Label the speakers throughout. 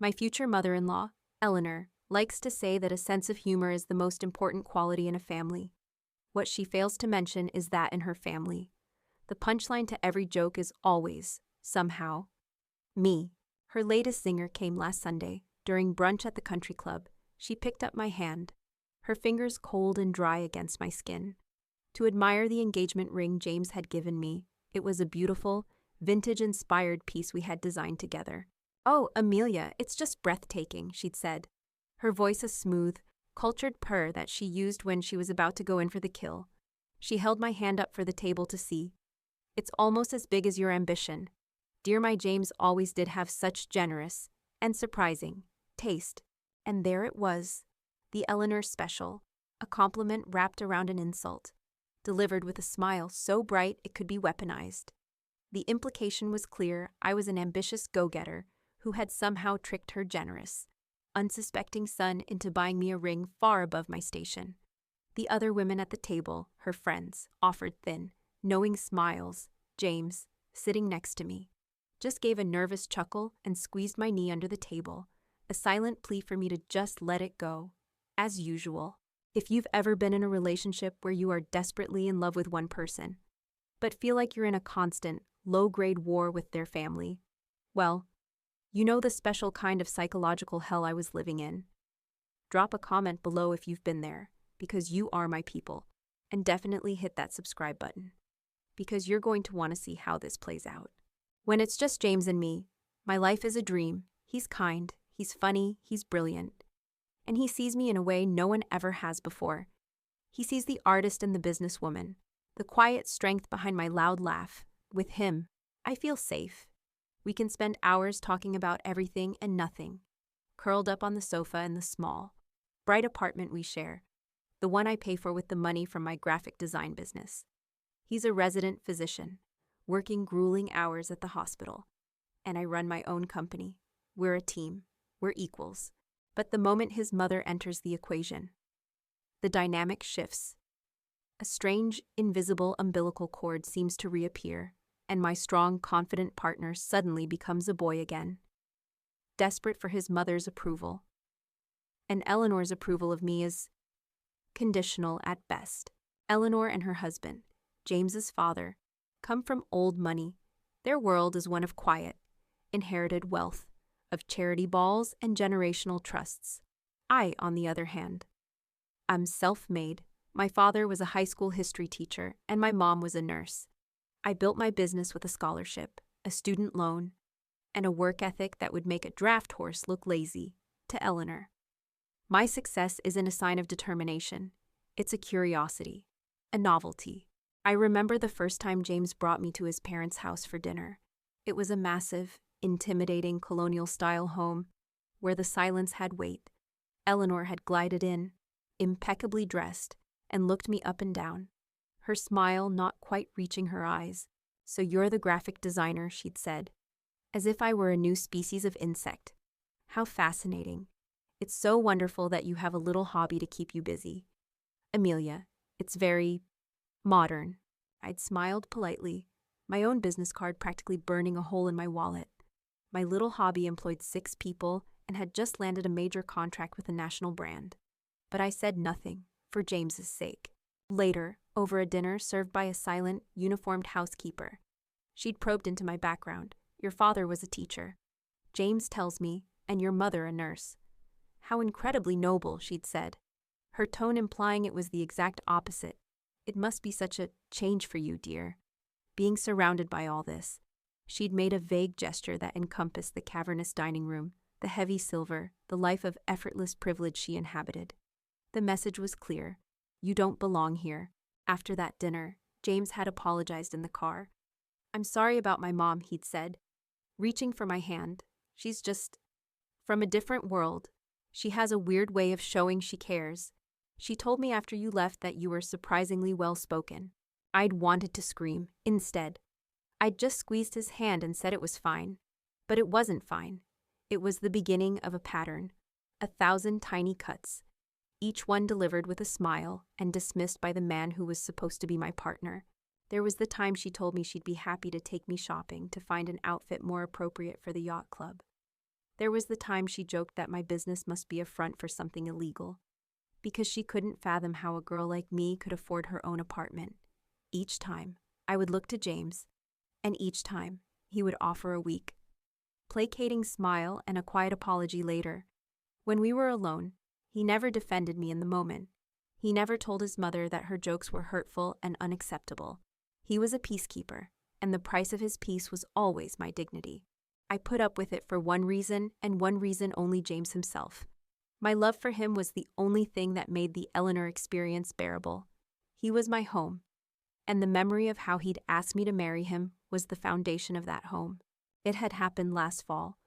Speaker 1: My future mother-in-law, Eleanor, likes to say that a sense of humor is the most important quality in a family. What she fails to mention is that in her family, the punchline to every joke is always, somehow, me. Her latest zinger came last Sunday. During brunch at the country club, she picked up my hand, her fingers cold and dry against my skin. To admire the engagement ring James had given me, it was a beautiful, vintage-inspired piece we had designed together. "Oh, Amelia, it's just breathtaking," she'd said, her voice a smooth, cultured purr that she used when she was about to go in for the kill. She held my hand up for the table to see. "It's almost as big as your ambition. Dear, my James always did have such generous and surprising taste." And there it was, the Eleanor special, a compliment wrapped around an insult, delivered with a smile so bright it could be weaponized. The implication was clear. I was an ambitious go-getter who had somehow tricked her generous, unsuspecting son into buying me a ring far above my station. The other women at the table, her friends, offered thin, knowing smiles. James, sitting next to me, just gave a nervous chuckle and squeezed my knee under the table, a silent plea for me to just let it go. As usual, if you've ever been in a relationship where you are desperately in love with one person, but feel like you're in a constant, low-grade war with their family, well, you know the special kind of psychological hell I was living in. Drop a comment below if you've been there, because you are my people, and definitely hit that subscribe button, because you're going to want to see how this plays out. When it's just James and me, my life is a dream. He's kind, he's funny, he's brilliant. And he sees me in a way no one ever has before. He sees the artist and the businesswoman, the quiet strength behind my loud laugh. With him, I feel safe. We can spend hours talking about everything and nothing, curled up on the sofa in the small, bright apartment we share, the one I pay for with the money from my graphic design business. He's a resident physician, working grueling hours at the hospital, and I run my own company. We're a team. We're equals. But the moment his mother enters the equation, the dynamic shifts. A strange, invisible umbilical cord seems to reappear, and my strong, confident partner suddenly becomes a boy again, desperate for his mother's approval. And Eleanor's approval of me is conditional at best. Eleanor and her husband, James's father, come from old money. Their world is one of quiet, inherited wealth, of charity balls and generational trusts. I, on the other hand, I'm self-made. My father was a high school history teacher, and my mom was a nurse. I built my business with a scholarship, a student loan, and a work ethic that would make a draft horse look lazy, to Eleanor. My success isn't a sign of determination. It's a curiosity, a novelty. I remember the first time James brought me to his parents' house for dinner. It was a massive, intimidating colonial-style home where the silence had weight. Eleanor had glided in, impeccably dressed, and looked me up and down, her smile not quite reaching her eyes. "So you're the graphic designer," she'd said, as if I were a new species of insect. "How fascinating. It's so wonderful that you have a little hobby to keep you busy." "Amelia, it's very modern." I'd smiled politely, my own business card practically burning a hole in my wallet. My little hobby employed 6 people and had just landed a major contract with a national brand. But I said nothing, for James's sake. Later, over a dinner served by a silent, uniformed housekeeper, she'd probed into my background. "Your father was a teacher, James tells me, and your mother a nurse." "How incredibly noble," she'd said, her tone implying it was the exact opposite. "It must be such a change for you, dear, being surrounded by all this." She'd made a vague gesture that encompassed the cavernous dining room, the heavy silver, the life of effortless privilege she inhabited. The message was clear. You don't belong here. After that dinner, James had apologized in the car. "I'm sorry about my mom," he'd said, reaching for my hand. "She's just from a different world. She has a weird way of showing she cares. She told me after you left that you were surprisingly well-spoken." I'd wanted to scream. Instead, I'd just squeezed his hand and said it was fine. But it wasn't fine. It was the beginning of a pattern, 1,000 tiny cuts, each one delivered with a smile and dismissed by the man who was supposed to be my partner. There was the time she told me she'd be happy to take me shopping to find an outfit more appropriate for the yacht club. There was the time she joked that my business must be a front for something illegal, because she couldn't fathom how a girl like me could afford her own apartment. Each time, I would look to James, and each time, he would offer a weak, placating smile and a quiet apology later. When we were alone, he never defended me in the moment. He never told his mother that her jokes were hurtful and unacceptable. He was a peacekeeper, and the price of his peace was always my dignity. I put up with it for one reason, and one reason only: James himself. My love for him was the only thing that made the Eleanor experience bearable. He was my home, and the memory of how he'd asked me to marry him was the foundation of that home. It had happened last fall.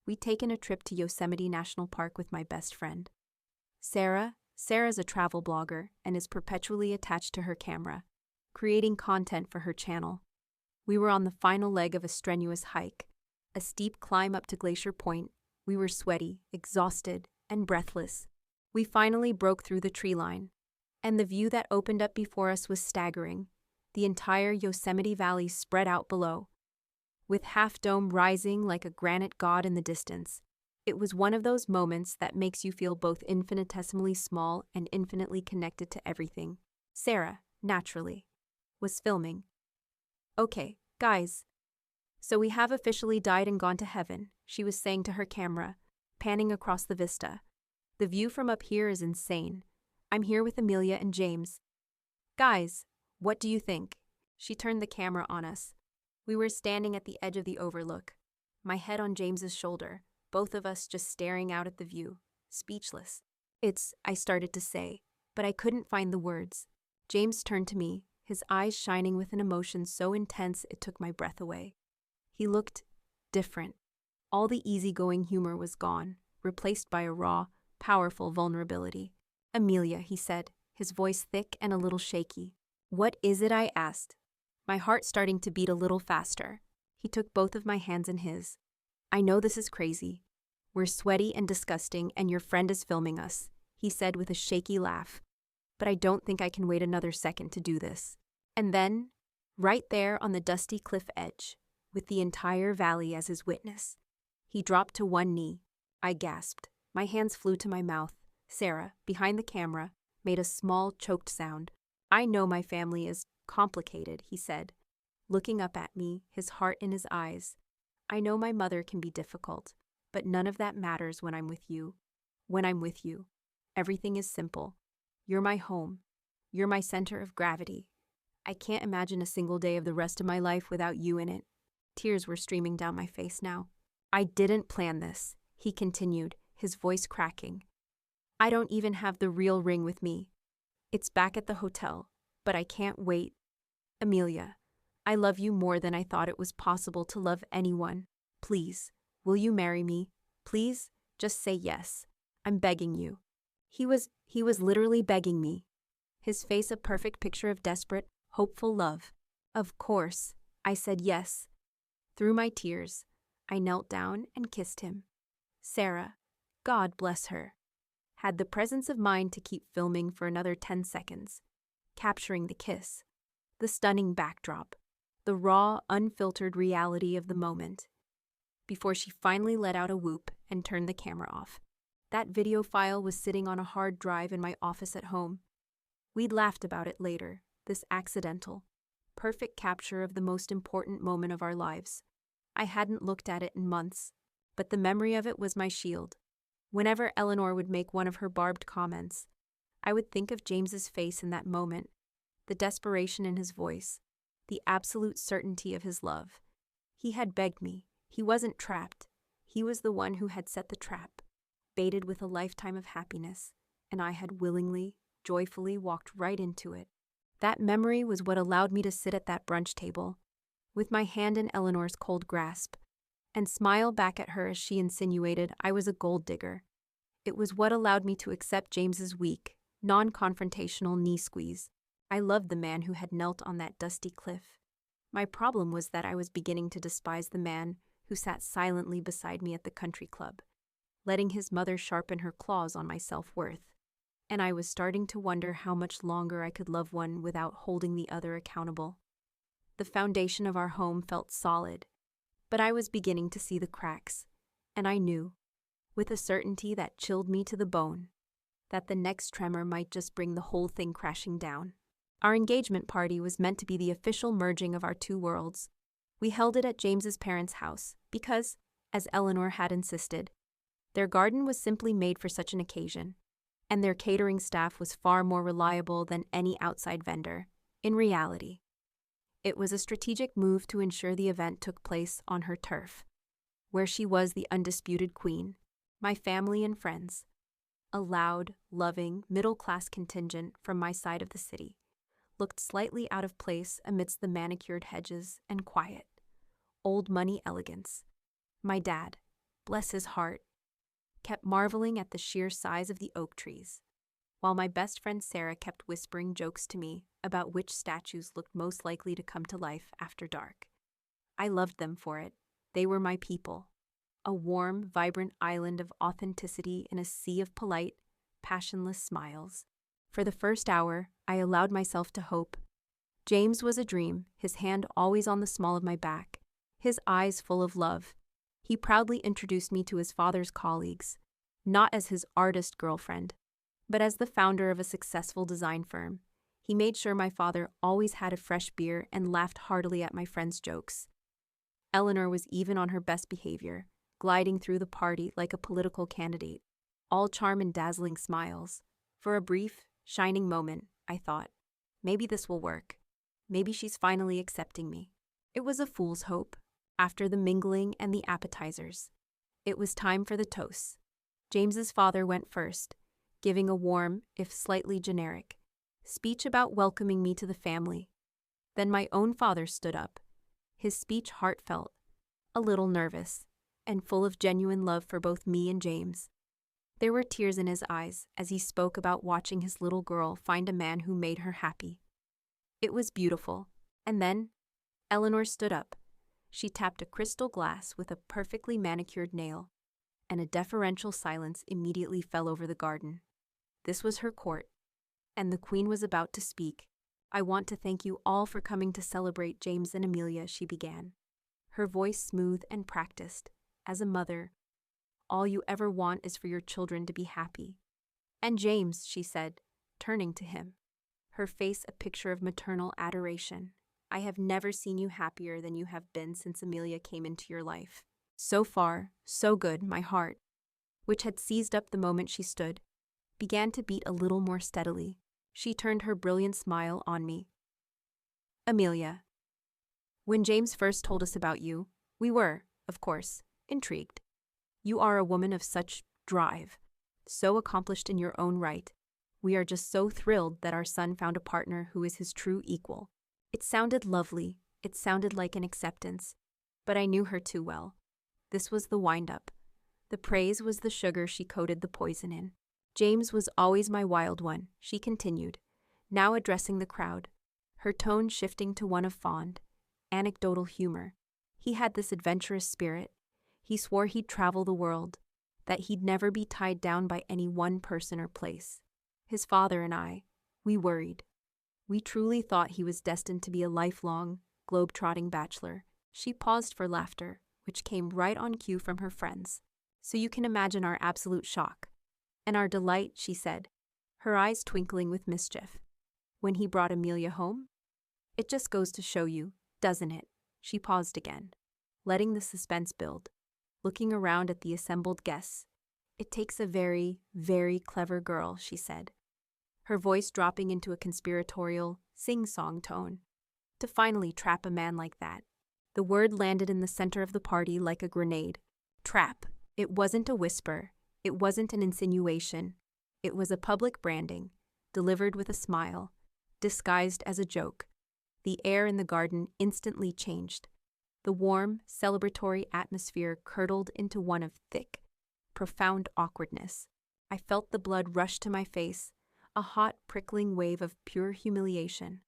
Speaker 1: We'd taken a trip to Yosemite National Park with my best friend. Sarah's a travel blogger and is perpetually attached to her camera, creating content for her channel. We were on the final leg of a strenuous hike, a steep climb up to Glacier Point. We were sweaty, exhausted, and breathless. We finally broke through the tree line, and the view that opened up before us was staggering. The entire Yosemite Valley spread out below, with Half Dome rising like a granite god in the distance. It was one of those moments that makes you feel both infinitesimally small and infinitely connected to everything. Sarah, naturally, was filming. "Okay, guys. So we have officially died and gone to heaven," she was saying to her camera, panning across the vista. "The view from up here is insane. I'm here with Amelia and James. Guys, what do you think?" She turned the camera on us. We were standing at the edge of the overlook, my head on James's shoulder, both of us just staring out at the view, speechless. I started to say, but I couldn't find the words. James turned to me, his eyes shining with an emotion so intense it took my breath away. He looked different. All the easygoing humor was gone, replaced by a raw, powerful vulnerability. "Amelia," he said, his voice thick and a little shaky. "What is it?" I asked, my heart starting to beat a little faster. He took both of my hands in his. "I know this is crazy. We're sweaty and disgusting, and your friend is filming us," he said with a shaky laugh. "But I don't think I can wait another second to do this." And then, right there on the dusty cliff edge, with the entire valley as his witness, he dropped to one knee. I gasped. My hands flew to my mouth. Sarah, behind the camera, made a small, choked sound. "I know my family is complicated," he said, looking up at me, his heart in his eyes. "I know my mother can be difficult, but none of that matters when I'm with you. When I'm with you, everything is simple. You're my home. You're my center of gravity. I can't imagine a single day of the rest of my life without you in it." Tears were streaming down my face now. "I didn't plan this," he continued, his voice cracking. "I don't even have the real ring with me. It's back at the hotel, but I can't wait. Amelia, I love you more than I thought it was possible to love anyone. Please, will you marry me? Please, just say yes. I'm begging you." He was literally begging me, his face a perfect picture of desperate, hopeful love. Of course, I said yes. Through my tears, I knelt down and kissed him. Sarah, God bless her, had the presence of mind to keep filming for another 10 seconds, capturing the kiss, the stunning backdrop, the raw, unfiltered reality of the moment, before she finally let out a whoop and turned the camera off. That video file was sitting on a hard drive in my office at home. We'd laughed about it later, this accidental, perfect capture of the most important moment of our lives. I hadn't looked at it in months, but the memory of it was my shield. Whenever Eleanor would make one of her barbed comments, I would think of James's face in that moment, the desperation in his voice, the absolute certainty of his love. He had begged me. He wasn't trapped. He was the one who had set the trap, baited with a lifetime of happiness, and I had willingly, joyfully walked right into it. That memory was what allowed me to sit at that brunch table, with my hand in Eleanor's cold grasp, and smile back at her as she insinuated I was a gold digger. It was what allowed me to accept James's weak, non-confrontational knee squeeze. I loved the man who had knelt on that dusty cliff. My problem was that I was beginning to despise the man who sat silently beside me at the country club, letting his mother sharpen her claws on my self-worth. And I was starting to wonder how much longer I could love one without holding the other accountable. The foundation of our home felt solid, but I was beginning to see the cracks, and I knew, with a certainty that chilled me to the bone, that the next tremor might just bring the whole thing crashing down. Our engagement party was meant to be the official merging of our two worlds. We held it at James's parents' house because, as Eleanor had insisted, their garden was simply made for such an occasion, and their catering staff was far more reliable than any outside vendor. In reality, it was a strategic move to ensure the event took place on her turf, where she was the undisputed queen. My family and friends, a loud, loving, middle-class contingent from my side of the city, looked slightly out of place amidst the manicured hedges and quiet, old money elegance. My dad, bless his heart, kept marveling at the sheer size of the oak trees, while my best friend Sarah kept whispering jokes to me about which statues looked most likely to come to life after dark. I loved them for it. They were my people, a warm, vibrant island of authenticity in a sea of polite, passionless smiles. For the first hour, I allowed myself to hope. James was a dream, his hand always on the small of my back, his eyes full of love. He proudly introduced me to his father's colleagues, not as his artist girlfriend, but as the founder of a successful design firm. He made sure my father always had a fresh beer and laughed heartily at my friends' jokes. Eleanor was even on her best behavior, gliding through the party like a political candidate, all charm and dazzling smiles. For a brief, shining moment, I thought, maybe this will work. Maybe she's finally accepting me. It was a fool's hope. After the mingling and the appetizers, it was time for the toasts. James's father went first, giving a warm, if slightly generic, speech about welcoming me to the family. Then my own father stood up, his speech heartfelt, a little nervous, and full of genuine love for both me and James. There were tears in his eyes as he spoke about watching his little girl find a man who made her happy. It was beautiful. And then, Eleanor stood up. She tapped a crystal glass with a perfectly manicured nail, and a deferential silence immediately fell over the garden. This was her court, and the queen was about to speak. "I want to thank you all for coming to celebrate James and Amelia," she began, her voice smooth and practiced. "As a mother, all you ever want is for your children to be happy. And James," she said, turning to him, her face a picture of maternal adoration, "I have never seen you happier than you have been since Amelia came into your life. So far, so good." My heart, which had seized up the moment she stood, began to beat a little more steadily. She turned her brilliant smile on me. "Amelia, when James first told us about you, we were, of course, intrigued. You are a woman of such drive, so accomplished in your own right. We are just so thrilled that our son found a partner who is his true equal." It sounded lovely. It sounded like an acceptance. But I knew her too well. This was the wind-up. The praise was the sugar she coated the poison in. "James was always my wild one," she continued, now addressing the crowd, her tone shifting to one of fond, anecdotal humor. "He had this adventurous spirit. He swore he'd travel the world, that he'd never be tied down by any one person or place. His father and I, we worried. We truly thought he was destined to be a lifelong, globe-trotting bachelor." She paused for laughter, which came right on cue from her friends. "So you can imagine our absolute shock. And our delight," she said, her eyes twinkling with mischief, "when he brought Amelia home. It just goes to show you, doesn't it?" She paused again, letting the suspense build, looking around at the assembled guests. "It takes a very, very clever girl," she said, her voice dropping into a conspiratorial, sing-song tone, "to finally trap a man like that." The word landed in the center of the party like a grenade. Trap. It wasn't a whisper. It wasn't an insinuation. It was a public branding, delivered with a smile, disguised as a joke. The air in the garden instantly changed. The warm, celebratory atmosphere curdled into one of thick, profound awkwardness. I felt the blood rush to my face, a hot, prickling wave of pure humiliation.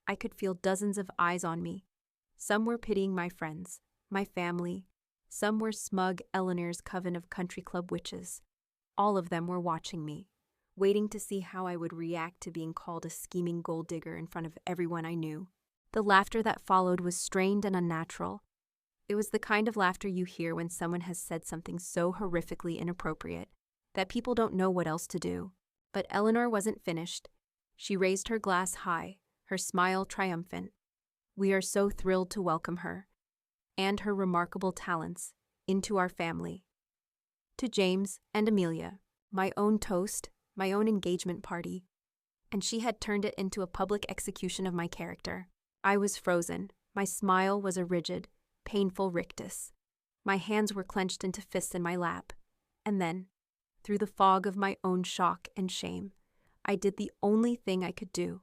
Speaker 1: I could feel dozens of eyes on me. Some were pitying my friends, my family. Some were smug Eleanor's coven of country club witches. All of them were watching me, waiting to see how I would react to being called a scheming gold digger in front of everyone I knew. The laughter that followed was strained and unnatural. It was the kind of laughter you hear when someone has said something so horrifically inappropriate that people don't know what else to do. But Eleanor wasn't finished. She raised her glass high, her smile triumphant. We are so thrilled to welcome her, and her remarkable talents, into our family. To James and Amelia, my own toast, my own engagement party. And she had turned it into a public execution of my character. I was frozen. My smile was a rigid, painful rictus. My hands were clenched into fists in my lap. And then, through the fog of my own shock and shame, I did the only thing I could do.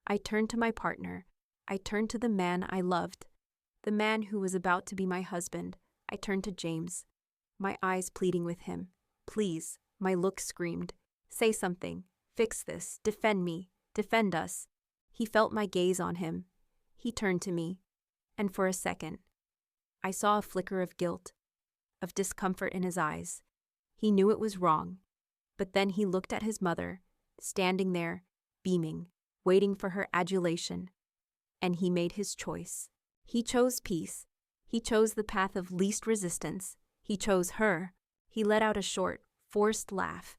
Speaker 1: I turned to my partner. I turned to the man I loved. The man who was about to be my husband. I turned to James, my eyes pleading with him. Please, my look screamed. Say something. Fix this. Defend me. Defend us. He felt my gaze on him. He turned to me. And for a second, I saw a flicker of guilt, of discomfort in his eyes. He knew it was wrong. But then he looked at his mother, standing there, beaming, waiting for her adulation. And he made his choice. He chose peace. He chose the path of least resistance. He chose her. He let out a short, forced laugh.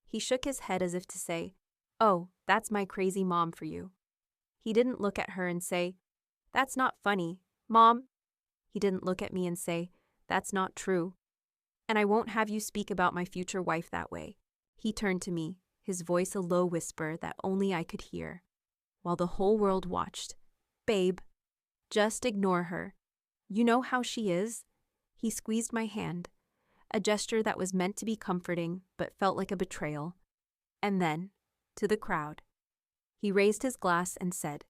Speaker 1: He shook his head as if to say, "Oh, that's my crazy mom for you." He didn't look at her and say, "That's not funny, Mom." He didn't look at me and say, "That's not true. And I won't have you speak about my future wife that way." He turned to me, his voice a low whisper that only I could hear, while the whole world watched. "Babe, just ignore her. You know how she is." He squeezed my hand, a gesture that was meant to be comforting but felt like a betrayal. And then, to the crowd, he raised his glass and said,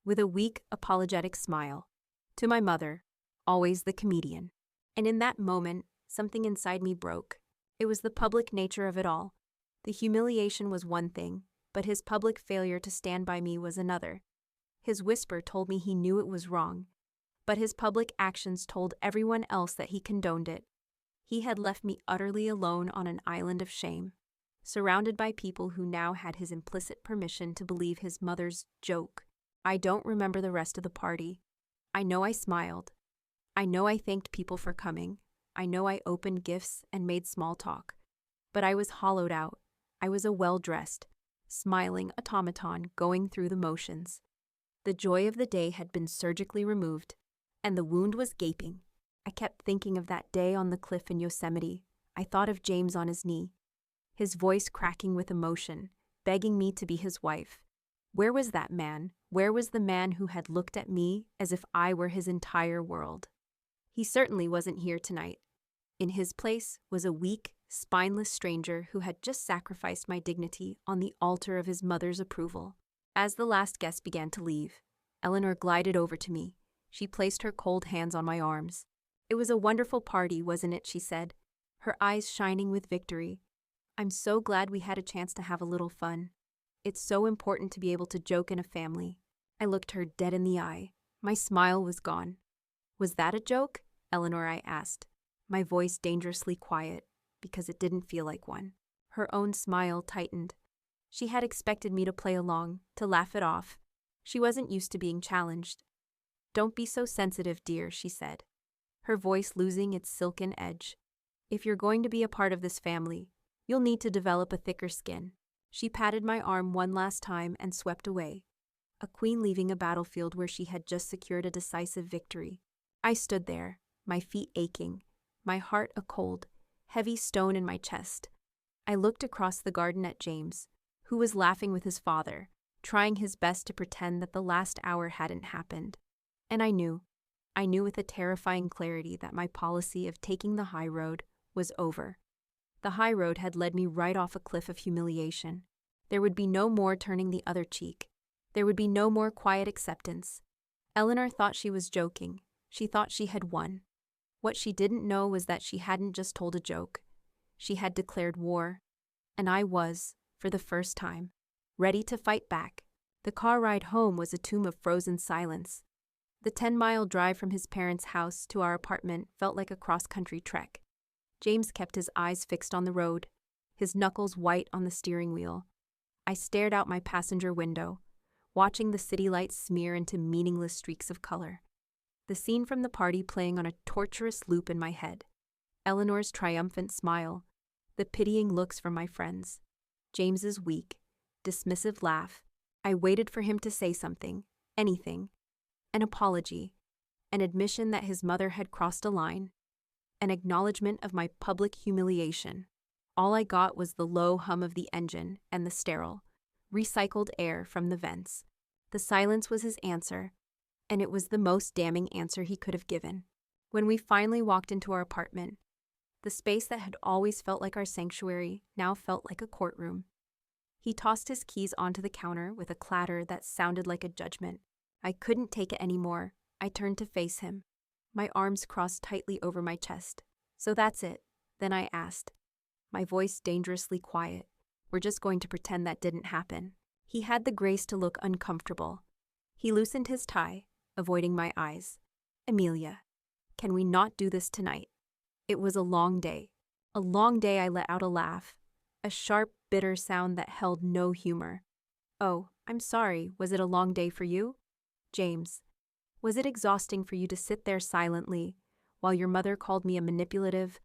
Speaker 1: with a weak, apologetic smile, "To my mother, always the comedian." And in that moment, something inside me broke. It was the public nature of it all. The humiliation was one thing, but his public failure to stand by me was another. His whisper told me he knew it was wrong, but his public actions told everyone else that he condoned it. He had left me utterly alone on an island of shame, surrounded by people who now had his implicit permission to believe his mother's joke. I don't remember the rest of the party. I know I smiled. I know I thanked people for coming. I know I opened gifts and made small talk. But I was hollowed out. I was a well-dressed, smiling automaton going through the motions. The joy of the day had been surgically removed, and the wound was gaping. I kept thinking of that day on the cliff in Yosemite. I thought of James on his knee, his voice cracking with emotion, begging me to be his wife. Where was that man? Where was the man who had looked at me as if I were his entire world? He certainly wasn't here tonight. In his place was a weak, spineless stranger who had just sacrificed my dignity on the altar of his mother's approval. As the last guest began to leave, Eleanor glided over to me. She placed her cold hands on my arms. "It was a wonderful party, wasn't it?" she said, her eyes shining with victory. "I'm so glad we had a chance to have a little fun. It's so important to be able to joke in a family." I looked her dead in the eye. My smile was gone. "Was that a joke?" Eleanor, I asked, my voice dangerously quiet, because it didn't feel like one. Her own smile tightened. She had expected me to play along, to laugh it off. She wasn't used to being challenged. "Don't be so sensitive, dear," she said, her voice losing its silken edge. "If you're going to be a part of this family, you'll need to develop a thicker skin." She patted my arm one last time and swept away, a queen leaving a battlefield where she had just secured a decisive victory. I stood there, my feet aching, my heart a cold, heavy stone in my chest. I looked across the garden at James, who was laughing with his father, trying his best to pretend that the last hour hadn't happened. And I knew with a terrifying clarity that my policy of taking the high road was over. The high road had led me right off a cliff of humiliation. There would be no more turning the other cheek. There would be no more quiet acceptance. Eleanor thought she was joking. She thought she had won. What she didn't know was that she hadn't just told a joke. She had declared war. And I was, for the first time, ready to fight back. The car ride home was a tomb of frozen silence. The 10-mile drive from his parents' house to our apartment felt like a cross-country trek. James kept his eyes fixed on the road, his knuckles white on the steering wheel. I stared out my passenger window, watching the city lights smear into meaningless streaks of color. the scene from the party playing on a torturous loop in my head. Eleanor's triumphant smile, the pitying looks from my friends, James's weak, dismissive laugh. I waited for him to say something, anything. An apology, an admission that his mother had crossed a line, an acknowledgement of my public humiliation. All I got was the low hum of the engine and the sterile, recycled air from the vents. The silence was his answer, and it was the most damning answer he could have given. When we finally walked into our apartment, the space that had always felt like our sanctuary now felt like a courtroom. He tossed his keys onto the counter with a clatter that sounded like a judgment. I couldn't take it anymore. I turned to face him, my arms crossed tightly over my chest. "So that's it?" Then I asked, my voice dangerously quiet. "We're just going to pretend that didn't happen." He had the grace to look uncomfortable. He loosened his tie, avoiding my eyes. "Amelia, can we not do this tonight?" It was a long day. A long day. I let out a laugh, a sharp, bitter sound that held no humor. "Oh, I'm sorry. Was it a long day for you?" "James, was it exhausting for you to sit there silently while your mother called me a manipulative,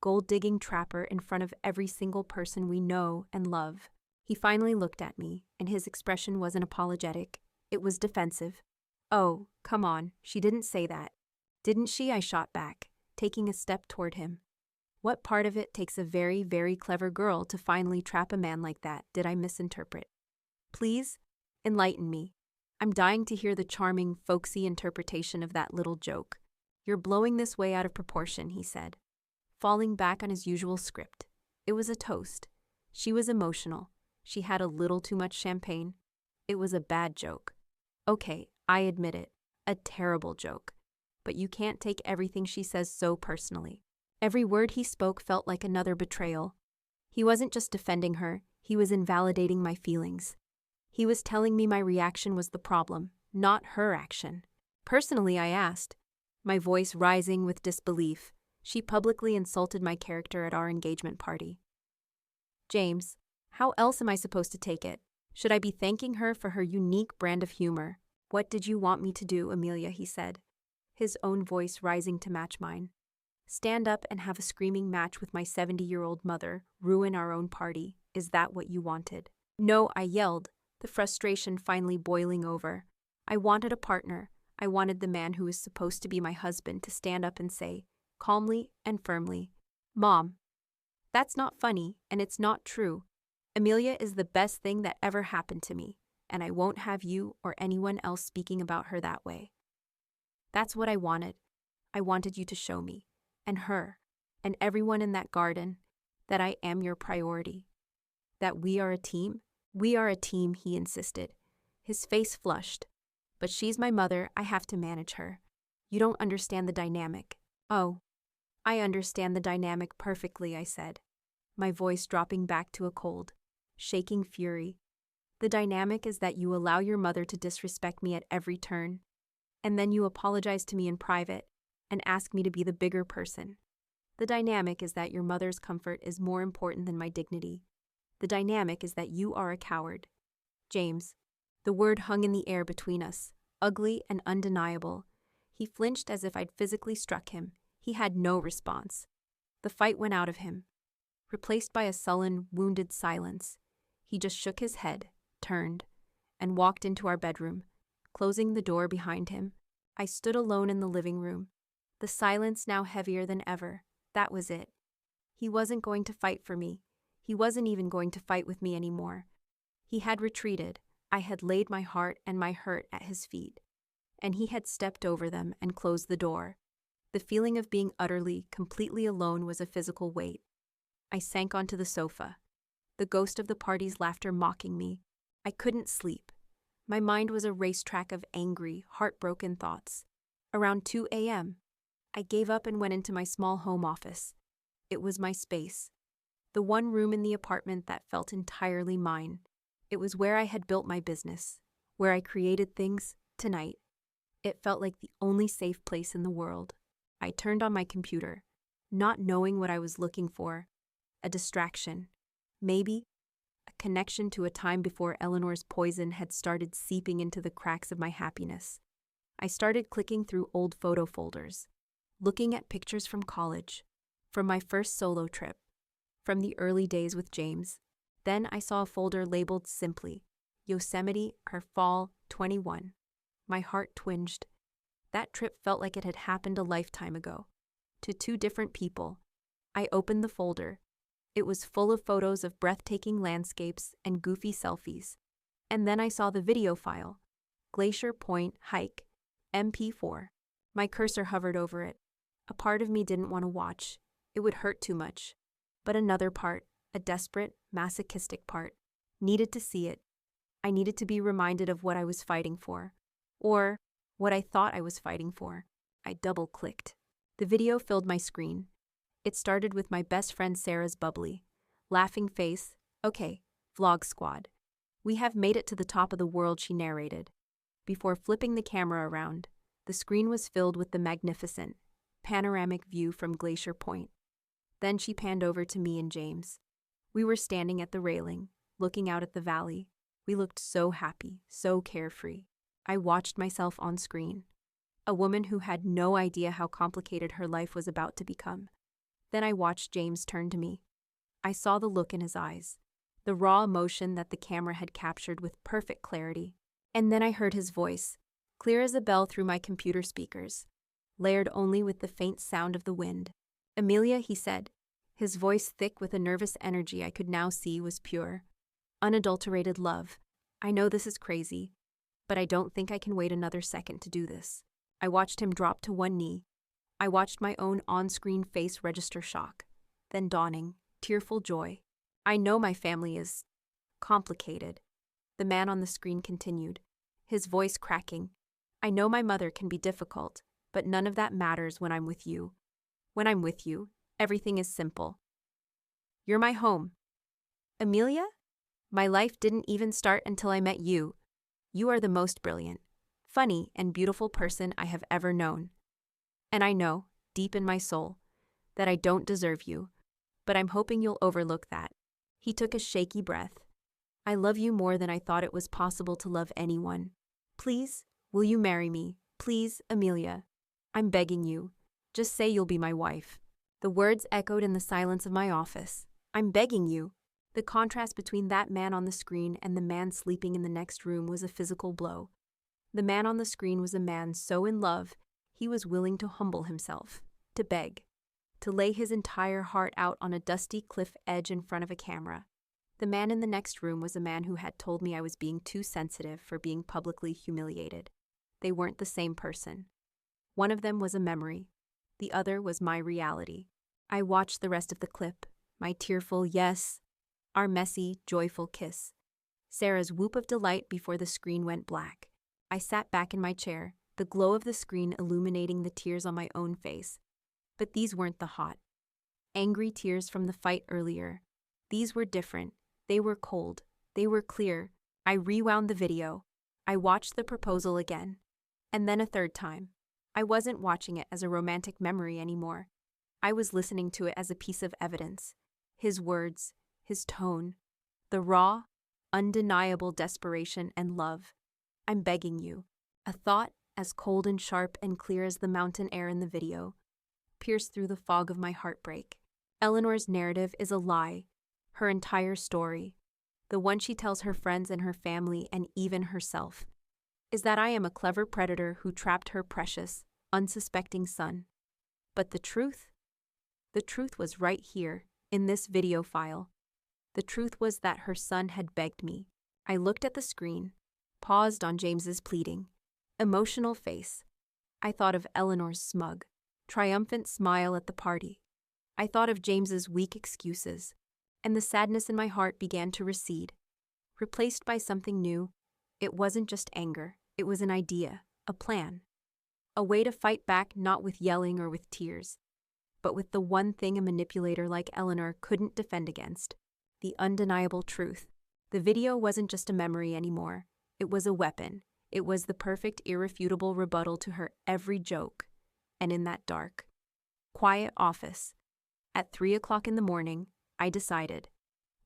Speaker 1: gold-digging trapper in front of every single person we know and love?" He finally looked at me, and his expression wasn't apologetic. It was defensive. "Oh, come on, she didn't say that." "Didn't she?" I shot back, taking a step toward him. "What part of it takes a very, very clever girl to finally trap a man like that did I misinterpret? Please, enlighten me. I'm dying to hear the charming, folksy interpretation of that little joke." "You're blowing this way out of proportion," he said, falling back on his usual script. It was a toast. She was emotional. She had a little too much champagne. It was a bad joke. Okay, I admit it. A terrible joke. But you can't take everything she says so personally. Every word he spoke felt like another betrayal. He wasn't just defending her, he was invalidating my feelings. He was telling me my reaction was the problem, not her action. "Personally," I asked, my voice rising with disbelief. "She publicly insulted my character at our engagement party." "James, how else am I supposed to take it? Should I be thanking her for her unique brand of humor?" "What did you want me to do, Amelia?" he said, his own voice rising to match mine. "Stand up and have a screaming match with my 70-year-old mother, ruin our own party? Is that what you wanted?" "No," I yelled, the frustration finally boiling over. "I wanted a partner. I wanted the man who was supposed to be my husband to stand up and say, calmly and firmly, 'Mom, that's not funny, and it's not true. Amelia is the best thing that ever happened to me, and I won't have you or anyone else speaking about her that way.' That's what I wanted. I wanted you to show me, and her, and everyone in that garden, that I am your priority. That we are a team." "We are a team," he insisted, his face flushed. "But she's my mother. I have to manage her. You don't understand the dynamic." "Oh, I understand the dynamic perfectly," I said, my voice dropping back to a cold, shaking fury. "The dynamic is that you allow your mother to disrespect me at every turn, and then you apologize to me in private and ask me to be the bigger person. The dynamic is that your mother's comfort is more important than my dignity. The dynamic is that you are a coward." "James." The word hung in the air between us, ugly and undeniable. He flinched as if I'd physically struck him. He had no response. The fight went out of him, replaced by a sullen, wounded silence. He just shook his head, turned, and walked into our bedroom, closing the door behind him. I stood alone in the living room, the silence now heavier than ever. That was it. He wasn't going to fight for me. He wasn't even going to fight with me anymore. He had retreated. I had laid my heart and my hurt at his feet, and he had stepped over them and closed the door. The feeling of being utterly, completely alone was a physical weight. I sank onto the sofa, the ghost of the party's laughter mocking me. I couldn't sleep. My mind was a racetrack of angry, heartbroken thoughts. Around 2 a.m., I gave up and went into my small home office. It was my space, the one room in the apartment that felt entirely mine. It was where I had built my business, where I created things tonight. It felt like the only safe place in the world. I turned on my computer, not knowing what I was looking for. A distraction. Maybe a connection to a time before Eleanor's poison had started seeping into the cracks of my happiness. I started clicking through old photo folders, looking at pictures from college, from my first solo trip, from the early days with James. Then I saw a folder labeled simply, Yosemite, her fall, 21. My heart twinged. That trip felt like it had happened a lifetime ago. To two different people. I opened the folder. It was full of photos of breathtaking landscapes and goofy selfies. And then I saw the video file. Glacier Point Hike, MP4. My cursor hovered over it. A part of me didn't want to watch. It would hurt too much. But another part, a desperate, masochistic part, needed to see it. I needed to be reminded of what I was fighting for. Or what I thought I was fighting for. I double-clicked. The video filled my screen. It started with my best friend Sarah's bubbly, laughing face. Okay, vlog squad. We have made it to the top of the world, she narrated. Before flipping the camera around, the screen was filled with the magnificent, panoramic view from Glacier Point. Then she panned over to me and James. We were standing at the railing, looking out at the valley. We looked so happy, so carefree. I watched myself on screen. A woman who had no idea how complicated her life was about to become. Then I watched James turn to me. I saw the look in his eyes, the raw emotion that the camera had captured with perfect clarity. And then I heard his voice, clear as a bell through my computer speakers, layered only with the faint sound of the wind. Amelia, he said, his voice thick with a nervous energy I could now see was pure, unadulterated love. I know this is crazy, but I don't think I can wait another second to do this. I watched him drop to one knee. I watched my own on-screen face register shock, then dawning, tearful joy. I know my family is complicated. The man on the screen continued, his voice cracking. I know my mother can be difficult, but none of that matters when I'm with you. When I'm with you, everything is simple. You're my home. Amelia? My life didn't even start until I met you. You are the most brilliant, funny, and beautiful person I have ever known. And I know, deep in my soul, that I don't deserve you, but I'm hoping you'll overlook that. He took a shaky breath. I love you more than I thought it was possible to love anyone. Please, will you marry me? Please, Amelia. I'm begging you. Just say you'll be my wife. The words echoed in the silence of my office. I'm begging you. The contrast between that man on the screen and the man sleeping in the next room was a physical blow. The man on the screen was a man so in love, he was willing to humble himself, to beg, to lay his entire heart out on a dusty cliff edge in front of a camera. The man in the next room was a man who had told me I was being too sensitive for being publicly humiliated. They weren't the same person. One of them was a memory. The other was my reality. I watched the rest of the clip, my tearful yes, our messy, joyful kiss, Sarah's whoop of delight before the screen went black. I sat back in my chair, the glow of the screen illuminating the tears on my own face. But these weren't the hot, angry tears from the fight earlier. These were different. They were cold. They were clear. I rewound the video. I watched the proposal again. And then a third time. I wasn't watching it as a romantic memory anymore. I was listening to it as a piece of evidence. His words, his tone, the raw, undeniable desperation and love. I'm begging you. A thought as cold and sharp and clear as the mountain air in the video pierced through the fog of my heartbreak. Eleanor's narrative is a lie. Her entire story, the one she tells her friends and her family and even herself, is that I am a clever predator who trapped her precious, unsuspecting son. But the truth was right here, in this video file. The truth was that her son had begged me. I looked at the screen, paused on James's pleading, emotional face. I thought of Eleanor's smug, triumphant smile at the party. I thought of James's weak excuses, and the sadness in my heart began to recede, replaced by something new. It wasn't just anger, it was an idea, a plan. A way to fight back not with yelling or with tears, but with the one thing a manipulator like Eleanor couldn't defend against, the undeniable truth. The video wasn't just a memory anymore. It was a weapon. It was the perfect, irrefutable rebuttal to her every joke. And in that dark, quiet office, at 3 o'clock in the morning, I decided,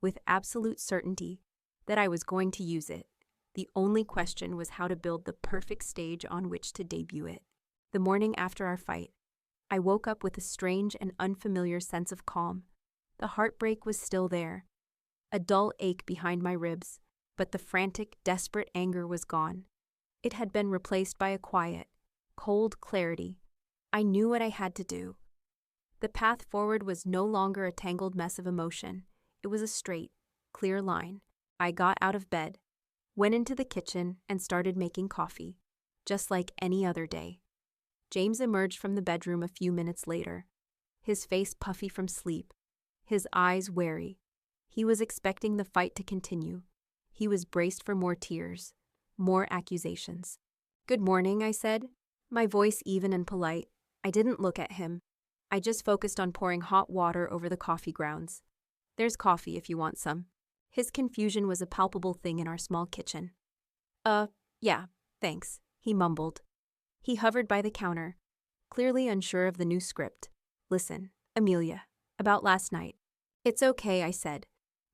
Speaker 1: with absolute certainty, that I was going to use it. The only question was how to build the perfect stage on which to debut it. The morning after our fight, I woke up with a strange and unfamiliar sense of calm. The heartbreak was still there, a dull ache behind my ribs, but the frantic, desperate anger was gone. It had been replaced by a quiet, cold clarity. I knew what I had to do. The path forward was no longer a tangled mess of emotion. It was a straight, clear line. I got out of bed, went into the kitchen, and started making coffee, just like any other day. James emerged from the bedroom a few minutes later, his face puffy from sleep, his eyes wary. He was expecting the fight to continue. He was braced for more tears, more accusations. "Good morning," I said, my voice even and polite. I didn't look at him. I just focused on pouring hot water over the coffee grounds. "There's coffee if you want some." His confusion was a palpable thing in our small kitchen. Yeah, thanks," he mumbled. He hovered by the counter, clearly unsure of the new script. "Listen, Amelia, about last night." "It's okay," I said,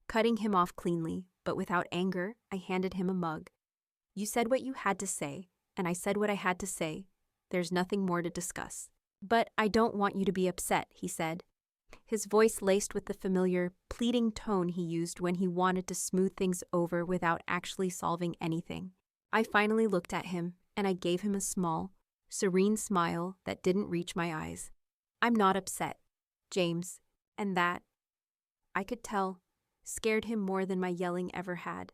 Speaker 1: cutting him off cleanly, but without anger. I handed him a mug. "You said what you had to say, and I said what I had to say. There's nothing more to discuss." "But I don't want you to be upset," he said, his voice laced with the familiar, pleading tone he used when he wanted to smooth things over without actually solving anything. I finally looked at him, and I gave him a small, serene smile that didn't reach my eyes. "I'm not upset, James," and that, I could tell, scared him more than my yelling ever had.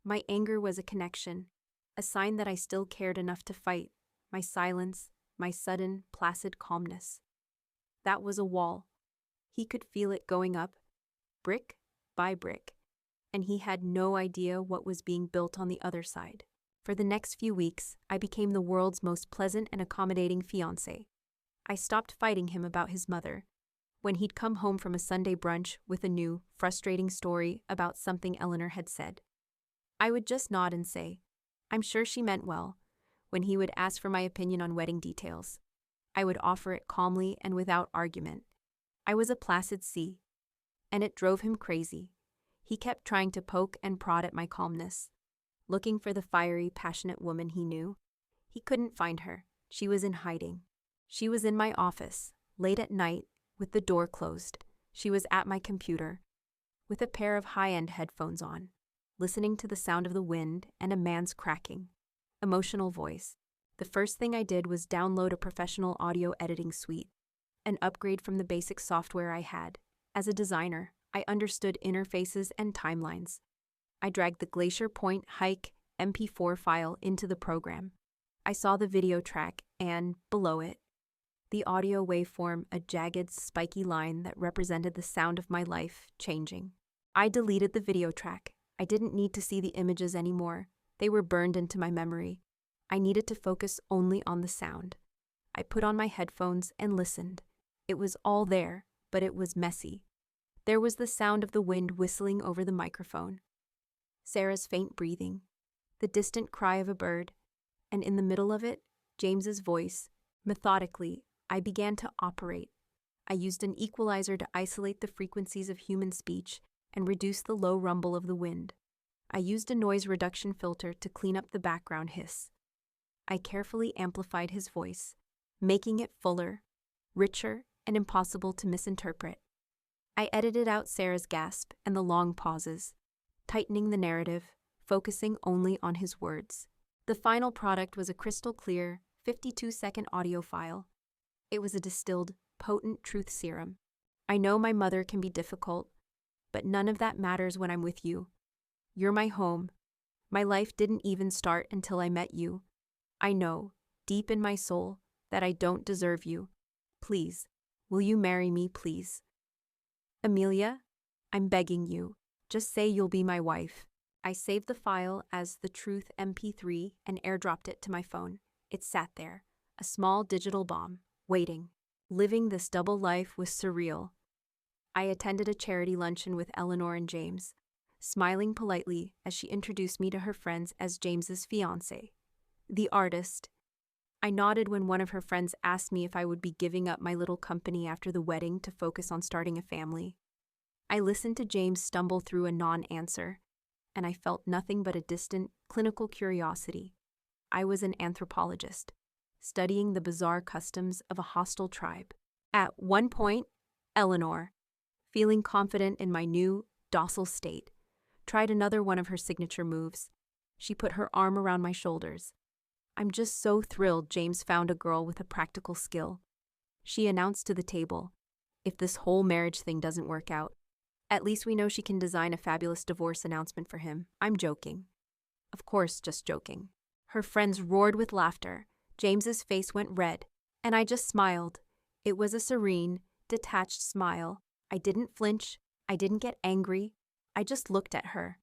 Speaker 1: My anger was a connection, a sign that I still cared enough to fight, my silence, my sudden, placid calmness. That was a wall. He could feel it going up, brick by brick, and he had no idea what was being built on the other side. For the next few weeks, I became the world's most pleasant and accommodating fiancé. I stopped fighting him about his mother. When he'd come home from a Sunday brunch with a new, frustrating story about something Eleanor had said, I would just nod and say, "I'm sure she meant well." When he would ask for my opinion on wedding details, I would offer it calmly and without argument. I was a placid sea, and it drove him crazy. He kept trying to poke and prod at my calmness, looking for the fiery, passionate woman he knew. He couldn't find her. She was in hiding. She was in my office, late at night, with the door closed. She was at my computer, with a pair of high-end headphones on, listening to the sound of the wind and a man's cracking, emotional voice. The first thing I did was download a professional audio editing suite, an upgrade from the basic software I had. As a designer, I understood interfaces and timelines. I dragged the Glacier Point Hike MP4 file into the program. I saw the video track and, below it, the audio waveform, a jagged, spiky line that represented the sound of my life changing. I deleted the video track. I didn't need to see the images anymore. They were burned into my memory. I needed to focus only on the sound. I put on my headphones and listened. It was all there, but it was messy. There was the sound of the wind whistling over the microphone, Sarah's faint breathing, the distant cry of a bird, and in the middle of it, James's voice. Methodically, I began to operate. I used an equalizer to isolate the frequencies of human speech and reduce the low rumble of the wind. I used a noise reduction filter to clean up the background hiss. I carefully amplified his voice, making it fuller, richer, and impossible to misinterpret. I edited out Sarah's gasp and the long pauses, tightening the narrative, focusing only on his words. The final product was a crystal clear, 52-second audio file. It was a distilled, potent truth serum. I know my mother can be difficult, but none of that matters when I'm with you. You're my home. My life didn't even start until I met you. I know, deep in my soul, that I don't deserve you. Please, will you marry me, please? Amelia, I'm begging you. Just say you'll be my wife. I saved the file as the Truth MP3 and airdropped it to my phone. It sat there, a small digital bomb, waiting. Living this double life was surreal. I attended a charity luncheon with Eleanor and James, smiling politely as she introduced me to her friends as James's fiancé, the artist. I nodded when one of her friends asked me if I would be giving up my little company after the wedding to focus on starting a family. I listened to James stumble through a non-answer, and I felt nothing but a distant, clinical curiosity. I was an anthropologist, studying the bizarre customs of a hostile tribe. At one point, Eleanor, feeling confident in my new, docile state, tried another one of her signature moves. She put her arm around my shoulders. "I'm just so thrilled James found a girl with a practical skill," she announced to the table. "If this whole marriage thing doesn't work out, at least we know she can design a fabulous divorce announcement for him." I'm joking. Of course, just joking. Her friends roared with laughter. James's face went red, and I just smiled. It was a serene, detached smile. I didn't flinch. I didn't get angry. I just looked at her.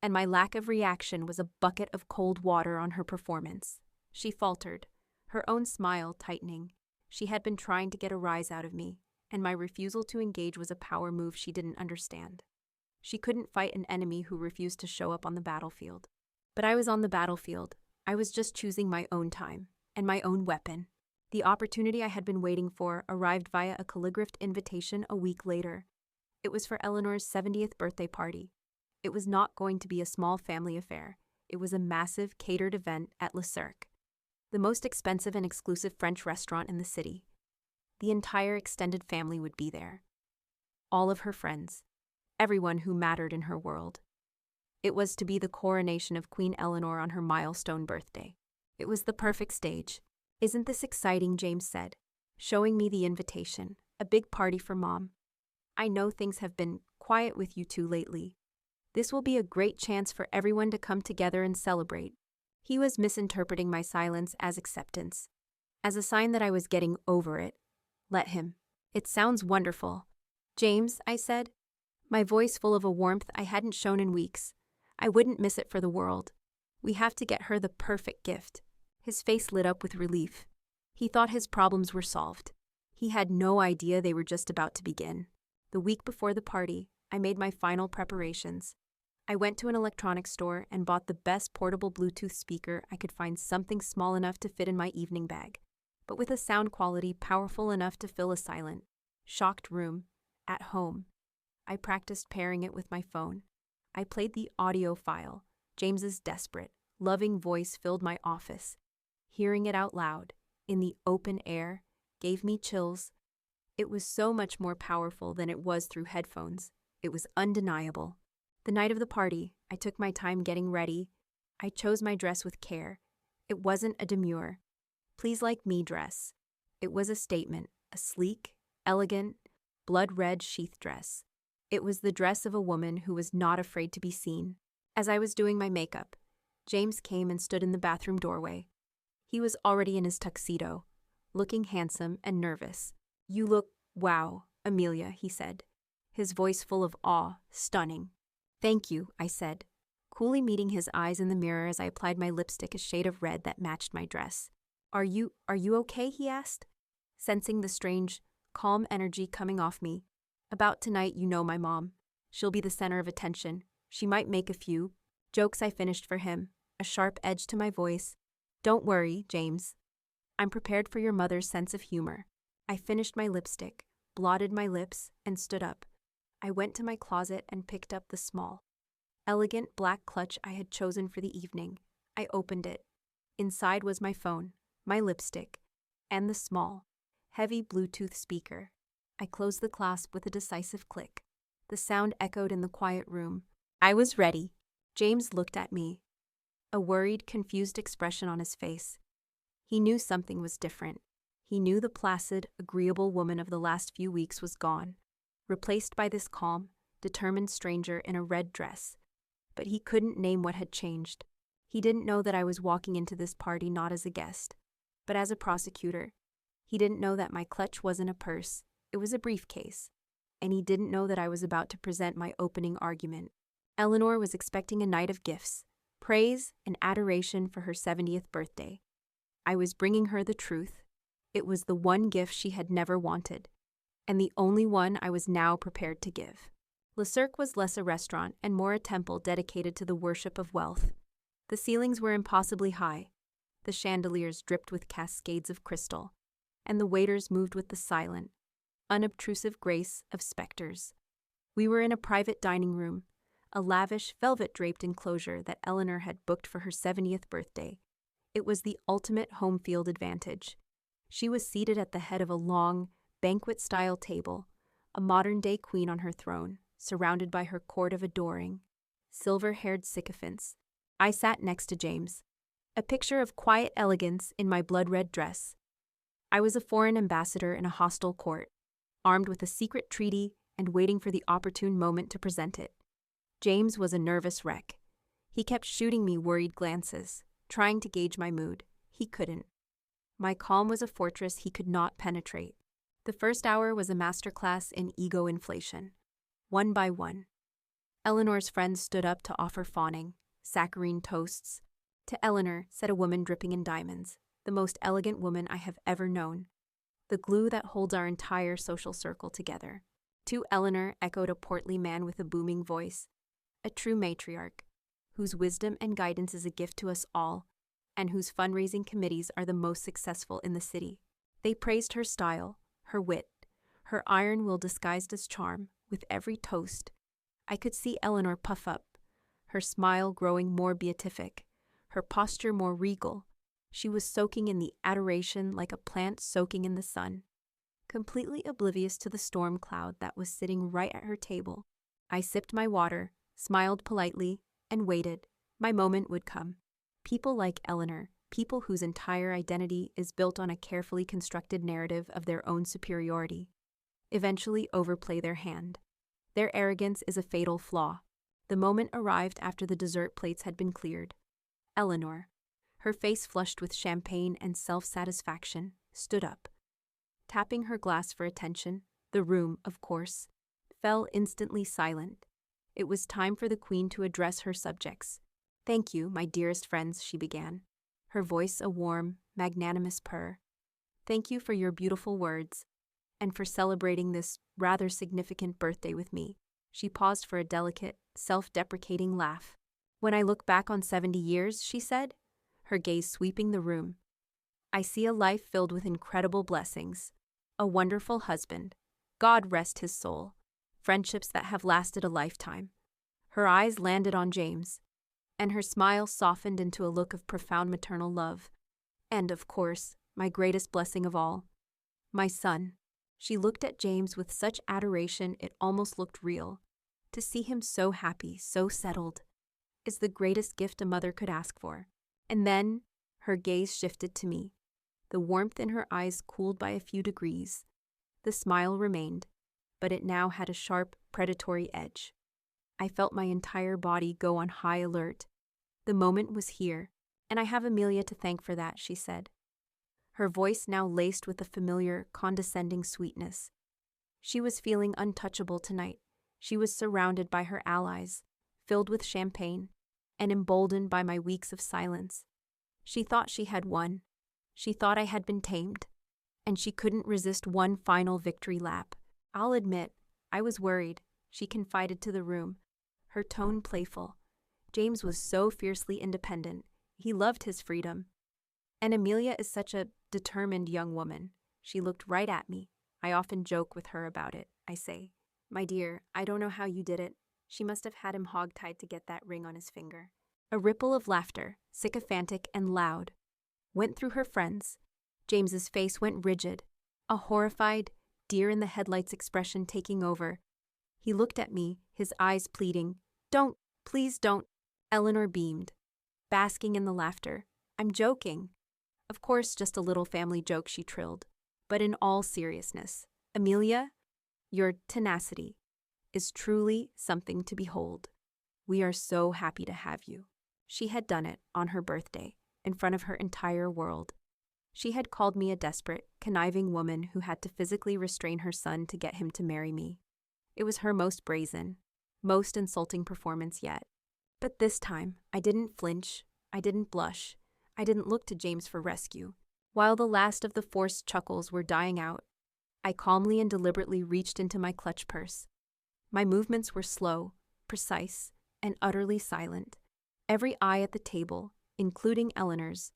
Speaker 1: And my lack of reaction was a bucket of cold water on her performance. She faltered, her own smile tightening. She had been trying to get a rise out of me, and my refusal to engage was a power move she didn't understand. She couldn't fight an enemy who refused to show up on the battlefield. But I was on the battlefield. I was just choosing my own time, and my own weapon. The opportunity I had been waiting for arrived via a calligraphed invitation a week later. It was for Eleanor's 70th birthday party. It was not going to be a small family affair. It was a massive, catered event at Le Cirque, the most expensive and exclusive French restaurant in the city. The entire extended family would be there. All of her friends. Everyone who mattered in her world. It was to be the coronation of Queen Eleanor on her milestone birthday. It was the perfect stage. "Isn't this exciting?" James said, showing me the invitation. "A big party for Mom. I know things have been quiet with you two lately. This will be a great chance for everyone to come together and celebrate." He was misinterpreting my silence as acceptance, as a sign that I was getting over it. Let him. "It sounds wonderful." "James," I said, my voice full of a warmth I hadn't shown in weeks. "I wouldn't miss it for the world. We have to get her the perfect gift." His face lit up with relief. He thought his problems were solved. He had no idea they were just about to begin. The week before the party, I made my final preparations. I went to an electronics store and bought the best portable Bluetooth speaker I could find, something small enough to fit in my evening bag, but with a sound quality powerful enough to fill a silent, shocked room. At home, I practiced pairing it with my phone. I played the audio file. James's desperate, loving voice filled my office. Hearing it out loud, in the open air, gave me chills. It was so much more powerful than it was through headphones. It was undeniable. The night of the party, I took my time getting ready. I chose my dress with care. It wasn't a demure, "please like me" dress. It was a statement, a sleek, elegant, blood-red sheath dress. It was the dress of a woman who was not afraid to be seen. As I was doing my makeup, James came and stood in the bathroom doorway. He was already in his tuxedo, looking handsome and nervous. "You look, wow, Amelia," he said, his voice full of awe, stunning. "Thank you," I said, coolly meeting his eyes in the mirror as I applied my lipstick, a shade of red that matched my dress. Are you okay?" he asked, sensing the strange, calm energy coming off me. "About tonight, you know my mom. She'll be the center of attention. She might make a few jokes." I finished for him, a sharp edge to my voice. "Don't worry, James. I'm prepared for your mother's sense of humor." I finished my lipstick, blotted my lips, and stood up. I went to my closet and picked up the small, elegant black clutch I had chosen for the evening. I opened it. Inside was my phone, my lipstick, and the small, heavy Bluetooth speaker. I closed the clasp with a decisive click. The sound echoed in the quiet room. I was ready. James looked at me, a worried, confused expression on his face. He knew something was different. He knew the placid, agreeable woman of the last few weeks was gone, replaced by this calm, determined stranger in a red dress. But he couldn't name what had changed. He didn't know that I was walking into this party not as a guest, but as a prosecutor. He didn't know that my clutch wasn't a purse, it was a briefcase. And he didn't know that I was about to present my opening argument. Eleanor was expecting a night of gifts, praise and adoration for her 70th birthday. I was bringing her the truth. It was the one gift she had never wanted, and the only one I was now prepared to give. Le Cirque was less a restaurant and more a temple dedicated to the worship of wealth. The ceilings were impossibly high. The chandeliers dripped with cascades of crystal, and the waiters moved with the silent, unobtrusive grace of specters. We were in a private dining room, a lavish, velvet-draped enclosure that Eleanor had booked for her 70th birthday. It was the ultimate home field advantage. She was seated at the head of a long, banquet-style table, a modern-day queen on her throne, surrounded by her court of adoring, silver-haired sycophants. I sat next to James, a picture of quiet elegance in my blood-red dress. I was a foreign ambassador in a hostile court, armed with a secret treaty and waiting for the opportune moment to present it. James was a nervous wreck. He kept shooting me worried glances, trying to gauge my mood. He couldn't. My calm was a fortress he could not penetrate. The first hour was a masterclass in ego inflation. One by one, Eleanor's friends stood up to offer fawning, saccharine toasts. To Eleanor, said a woman dripping in diamonds, the most elegant woman I have ever known, the glue that holds our entire social circle together. To Eleanor echoed a portly man with a booming voice, a true matriarch, whose wisdom and guidance is a gift to us all, and whose fundraising committees are the most successful in the city. They praised her style, her wit, her iron will disguised as charm. With every toast, I could see Eleanor puff up, her smile growing more beatific, her posture more regal. She was soaking in the adoration like a plant soaking in the sun. Completely oblivious to the storm cloud that was sitting right at her table, I sipped my water, smiled politely, and waited. My moment would come. People like Eleanor, people whose entire identity is built on a carefully constructed narrative of their own superiority, eventually overplay their hand. Their arrogance is a fatal flaw. The moment arrived after the dessert plates had been cleared. Eleanor, her face flushed with champagne and self-satisfaction, stood up. Tapping her glass for attention, the room, of course, fell instantly silent. It was time for the queen to address her subjects. "Thank you, my dearest friends," she began, her voice a warm, magnanimous purr. "Thank you for your beautiful words, and for celebrating this rather significant birthday with me." She paused for a delicate, self-deprecating laugh. "When I look back on 70 years," she said, her gaze sweeping the room, "I see a life filled with incredible blessings, a wonderful husband, God rest his soul, friendships that have lasted a lifetime." Her eyes landed on James, and her smile softened into a look of profound maternal love. "And, of course, my greatest blessing of all, my son." She looked at James with such adoration it almost looked real. To see him so happy, so settled, is the greatest gift a mother could ask for. And then her gaze shifted to me. The warmth in her eyes cooled by a few degrees. The smile remained, but it now had a sharp, predatory edge. I felt my entire body go on high alert. The moment was here, and I have Amelia to thank for that, she said, her voice now laced with a familiar, condescending sweetness. She was feeling untouchable tonight. She was surrounded by her allies, filled with champagne, and emboldened by my weeks of silence. She thought she had won. She thought I had been tamed, and she couldn't resist one final victory lap. "I'll admit, I was worried," she confided to the room, her tone playful. James was so fiercely independent. He loved his freedom. And Amelia is such a determined young woman. She looked right at me. I often joke with her about it. I say, "My dear, I don't know how you did it. She must have had him hogtied to get that ring on his finger." A ripple of laughter, sycophantic and loud, went through her friends. James's face went rigid, a horrified, deer-in-the-headlights expression taking over. He looked at me, his eyes pleading, "Don't, please don't." Eleanor beamed, basking in the laughter. "I'm joking. Of course, just a little family joke," she trilled. "But in all seriousness, Amelia, your tenacity is truly something to behold. We are so happy to have you." She had done it on her birthday, in front of her entire world. She had called me a desperate, conniving woman who had to physically restrain her son to get him to marry me. It was her most brazen, most insulting performance yet. But this time, I didn't flinch, I didn't blush, I didn't look to James for rescue. While the last of the forced chuckles were dying out, I calmly and deliberately reached into my clutch purse. My movements were slow, precise, and utterly silent. Every eye at the table, including Eleanor's,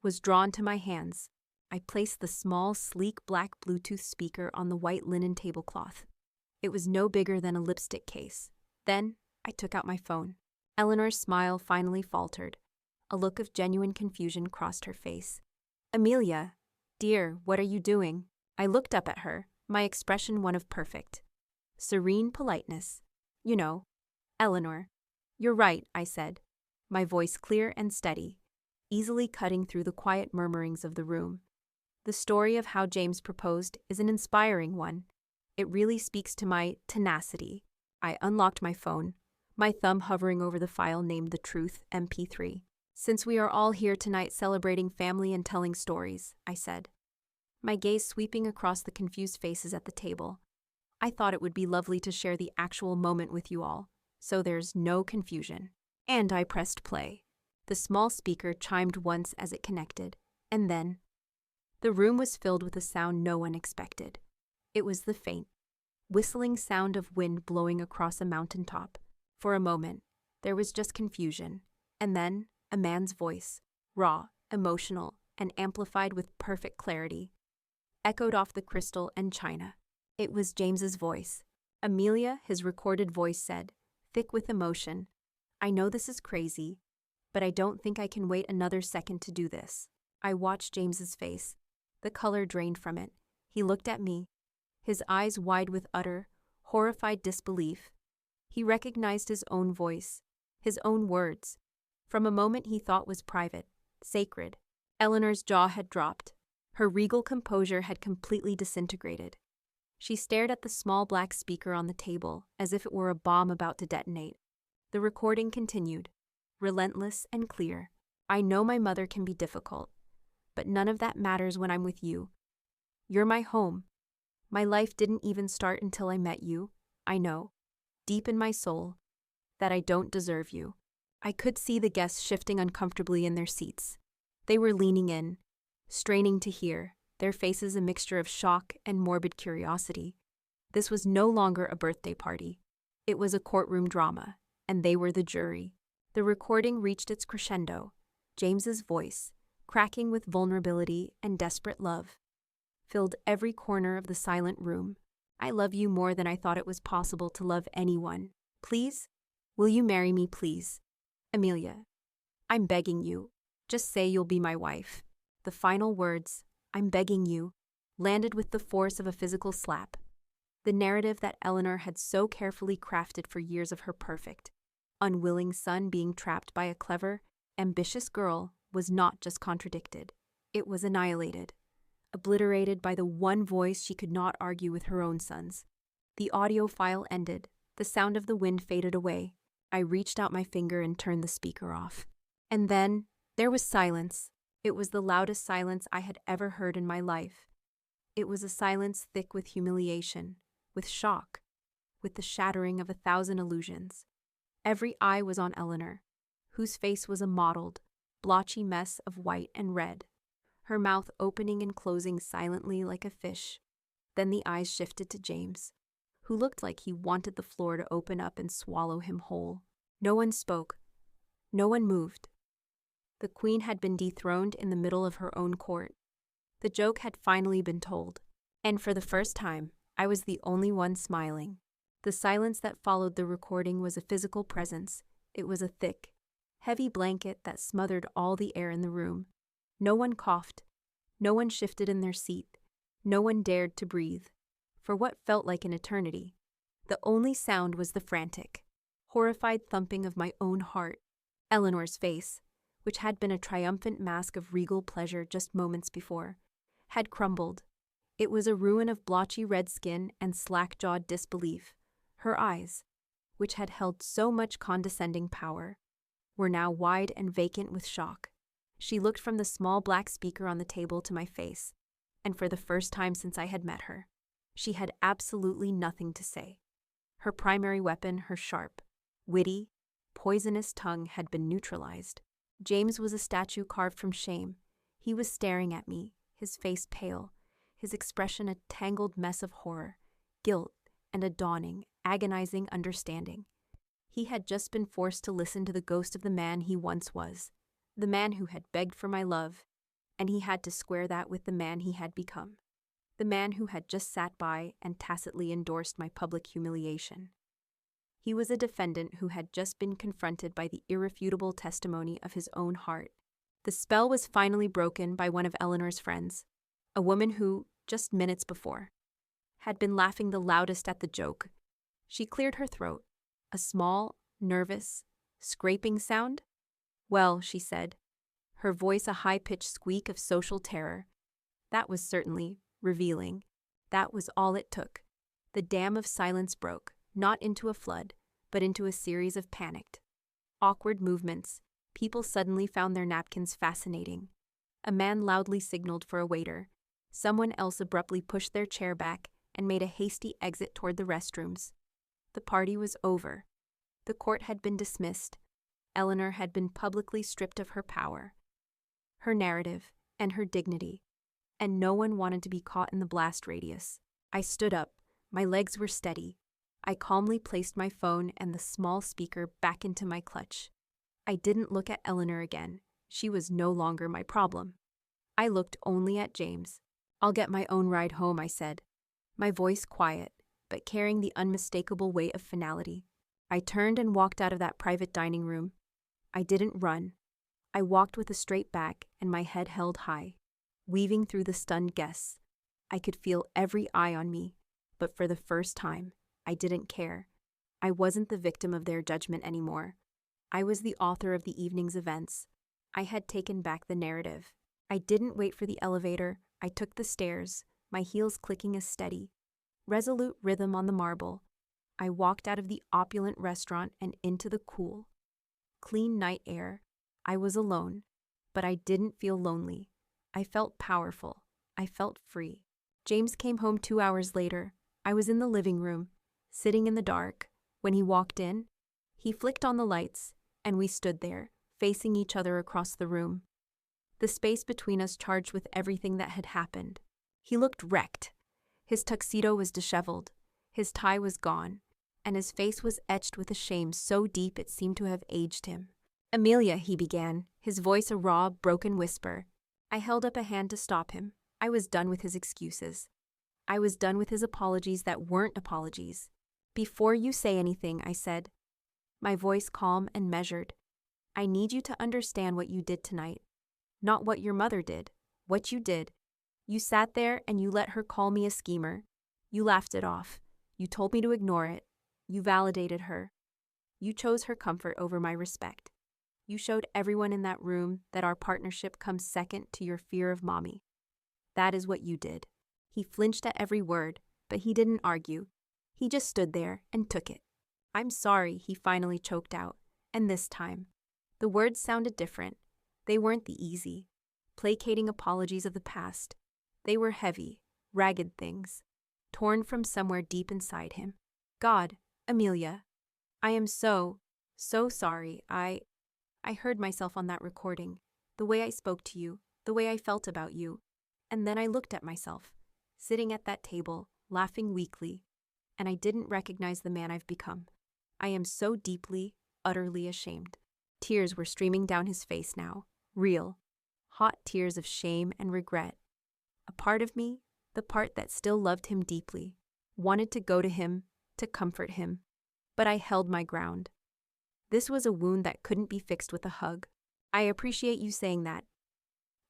Speaker 1: was drawn to my hands. I placed the small, sleek black Bluetooth speaker on the white linen tablecloth. It was no bigger than a lipstick case. Then I took out my phone. Eleanor's smile finally faltered. A look of genuine confusion crossed her face. Amelia, dear, what are you doing? I looked up at her, my expression one of perfect, serene politeness. You know, Eleanor. You're right, I said, my voice clear and steady, easily cutting through the quiet murmurings of the room. The story of how James proposed is an inspiring one. It really speaks to my tenacity. I unlocked my phone, my thumb hovering over the file named The Truth MP3. Since we are all here tonight celebrating family and telling stories, I said, my gaze sweeping across the confused faces at the table. I thought it would be lovely to share the actual moment with you all, so there's no confusion. And I pressed play. The small speaker chimed once as it connected, and then the room was filled with a sound no one expected. It was the faint, whistling sound of wind blowing across a mountaintop. For a moment, there was just confusion, and then a man's voice, raw, emotional, and amplified with perfect clarity, echoed off the crystal and china. It was James's voice. Amelia, his recorded voice said, thick with emotion, I know this is crazy, but I don't think I can wait another second to do this. I watched James's face. The color drained from it. He looked at me, his eyes wide with utter, horrified disbelief. He recognized his own voice, his own words, from a moment he thought was private, sacred. Eleanor's jaw had dropped. Her regal composure had completely disintegrated. She stared at the small black speaker on the table as if it were a bomb about to detonate. The recording continued, relentless and clear. I know my mother can be difficult, but none of that matters when I'm with you. You're my home. My life didn't even start until I met you. I know, deep in my soul, that I don't deserve you. I could see the guests shifting uncomfortably in their seats. They were leaning in, straining to hear, their faces a mixture of shock and morbid curiosity. This was no longer a birthday party. It was a courtroom drama, and they were the jury. The recording reached its crescendo. James's voice, cracking with vulnerability and desperate love, filled every corner of the silent room. I love you more than I thought it was possible to love anyone. Please? Will you marry me, please? Amelia, I'm begging you. Just say you'll be my wife. The final words, I'm begging you, landed with the force of a physical slap. The narrative that Eleanor had so carefully crafted for years of her perfect, unwilling son being trapped by a clever, ambitious girl was not just contradicted. It was annihilated, obliterated by the one voice she could not argue with her own son's. The audio file ended. The sound of the wind faded away. I reached out my finger and turned the speaker off. And then there was silence. It was the loudest silence I had ever heard in my life. It was a silence thick with humiliation, with shock, with the shattering of 1,000 illusions. Every eye was on Eleanor, whose face was a mottled, blotchy mess of white and red, her mouth opening and closing silently like a fish. Then the eyes shifted to James, who looked like he wanted the floor to open up and swallow him whole. No one spoke. No one moved. The queen had been dethroned in the middle of her own court. The joke had finally been told, and for the first time, I was the only one smiling. The silence that followed the recording was a physical presence. It was a thick, heavy blanket that smothered all the air in the room. No one coughed. No one shifted in their seat. No one dared to breathe. For what felt like an eternity, the only sound was the frantic, horrified thumping of my own heart. Eleanor's face, which had been a triumphant mask of regal pleasure just moments before, had crumbled. It was a ruin of blotchy red skin and slack-jawed disbelief. Her eyes, which had held so much condescending power, were now wide and vacant with shock. She looked from the small black speaker on the table to my face, and for the first time since I had met her, she had absolutely nothing to say. Her primary weapon, her sharp, witty, poisonous tongue, had been neutralized. James was a statue carved from shame. He was staring at me, his face pale, his expression a tangled mess of horror, guilt, and a dawning, agonizing understanding. He had just been forced to listen to the ghost of the man he once was, the man who had begged for my love, and he had to square that with the man he had become, the man who had just sat by and tacitly endorsed my public humiliation. He was a defendant who had just been confronted by the irrefutable testimony of his own heart. The spell was finally broken by one of Eleanor's friends, a woman who, just minutes before, had been laughing the loudest at the joke. She cleared her throat, a small, nervous, scraping sound. "Well," she said, her voice a high-pitched squeak of social terror. That was certainly revealing. That was all it took. The dam of silence broke, not into a flood, but into a series of panicked, awkward movements. People suddenly found their napkins fascinating. A man loudly signaled for a waiter. Someone else abruptly pushed their chair back and made a hasty exit toward the restrooms. The party was over. The court had been dismissed. Eleanor had been publicly stripped of her power, her narrative, and her dignity, and no one wanted to be caught in the blast radius. I stood up. My legs were steady. I calmly placed my phone and the small speaker back into my clutch. I didn't look at Eleanor again. She was no longer my problem. I looked only at James. "I'll get my own ride home," I said, my voice quiet, but carrying the unmistakable weight of finality. I turned and walked out of that private dining room. I didn't run. I walked with a straight back and my head held high, weaving through the stunned guests. I could feel every eye on me, but for the first time, I didn't care. I wasn't the victim of their judgment anymore. I was the author of the evening's events. I had taken back the narrative. I didn't wait for the elevator. I took the stairs, my heels clicking a steady, resolute rhythm on the marble. I walked out of the opulent restaurant and into the cool, clean night air. I was alone, but I didn't feel lonely. I felt powerful. I felt free. James came home 2 hours later. I was in the living room, sitting in the dark. When he walked in, he flicked on the lights, and we stood there, facing each other across the room, the space between us charged with everything that had happened. He looked wrecked. His tuxedo was disheveled, his tie was gone, and his face was etched with a shame so deep it seemed to have aged him. "Amelia," he began, his voice a raw, broken whisper. I held up a hand to stop him. I was done with his excuses. I was done with his apologies that weren't apologies. "Before you say anything," I said, my voice calm and measured, "I need you to understand what you did tonight. Not what your mother did, what you did. You sat there and you let her call me a schemer. You laughed it off. You told me to ignore it. You validated her. You chose her comfort over my respect. You showed everyone in that room that our partnership comes second to your fear of mommy. That is what you did." He flinched at every word, but he didn't argue. He just stood there and took it. "I'm sorry," he finally choked out. And this time, the words sounded different. They weren't the easy, placating apologies of the past. They were heavy, ragged things, torn from somewhere deep inside him. "God, Amelia, I am so sorry. I heard myself on that recording, the way I spoke to you, the way I felt about you. And then I looked at myself, sitting at that table, laughing weakly, and I didn't recognize the man I've become. I am so deeply, utterly ashamed." Tears were streaming down his face now, real, hot tears of shame and regret. A part of me, the part that still loved him deeply, wanted to go to him, to comfort him, but I held my ground. This was a wound that couldn't be fixed with a hug. "I appreciate you saying that,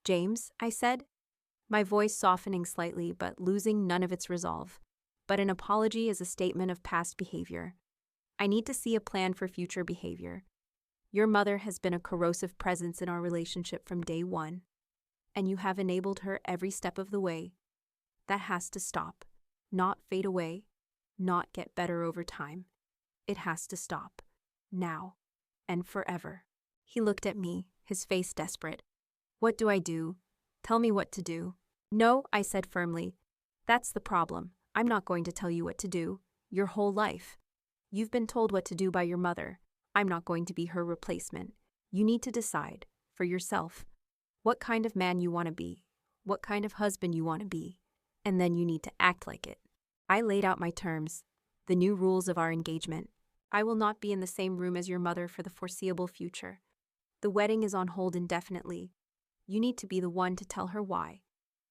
Speaker 1: James," I said, my voice softening slightly but losing none of its resolve. "But an apology is a statement of past behavior. I need to see a plan for future behavior. Your mother has been a corrosive presence in our relationship from day one, and you have enabled her every step of the way. That has to stop, not fade away, not get better over time. It has to stop, now, and forever." He looked at me, his face desperate. "What do I do? Tell me what to do." "No," I said firmly. "That's the problem. I'm not going to tell you what to do. Your whole life. You've been told what to do by your mother. I'm not going to be her replacement. You need to decide, for yourself, what kind of man you want to be, what kind of husband you want to be, and then you need to act like it." I laid out my terms, the new rules of our engagement. "I will not be in the same room as your mother for the foreseeable future. The wedding is on hold indefinitely. You need to be the one to tell her why.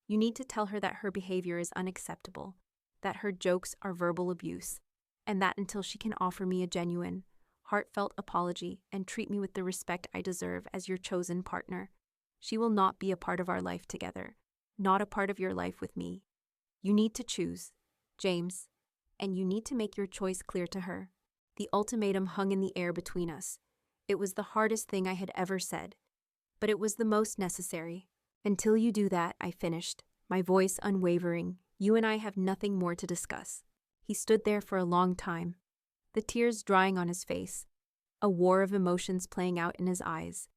Speaker 1: You need to tell her that her behavior is unacceptable, that her jokes are verbal abuse, and that until she can offer me a genuine, heartfelt apology and treat me with the respect I deserve as your chosen partner, she will not be a part of our life together, not a part of your life with me. You need to choose, James, and you need to make your choice clear to her. The ultimatum hung in the air between us. It was the hardest thing I had ever said, but it was the most necessary. Until you do that, I finished, my voice unwavering. You and I have nothing more to discuss. He stood there for a long time, the tears drying on his face, a war of emotions playing out in his eyes.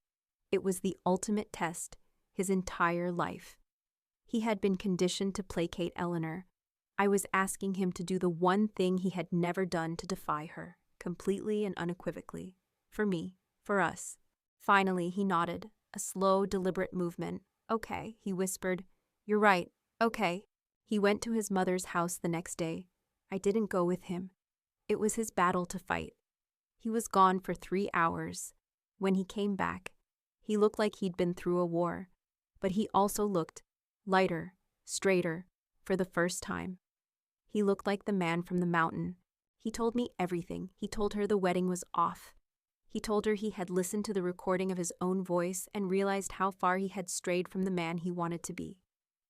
Speaker 1: It was the ultimate test, his entire life. He had been conditioned to placate Eleanor. I was asking him to do the one thing he had never done, to defy her, completely and unequivocally. For me, for us. Finally, he nodded, a slow, deliberate movement. Okay, he whispered. You're right, okay. He went to his mother's house the next day. I didn't go with him. It was his battle to fight. He was gone for 3 hours. When he came back, he looked like he'd been through a war, but he also looked lighter, straighter, for the first time. He looked like the man from the mountain. He told me everything. He told her the wedding was off. He told her he had listened to the recording of his own voice and realized how far he had strayed from the man he wanted to be.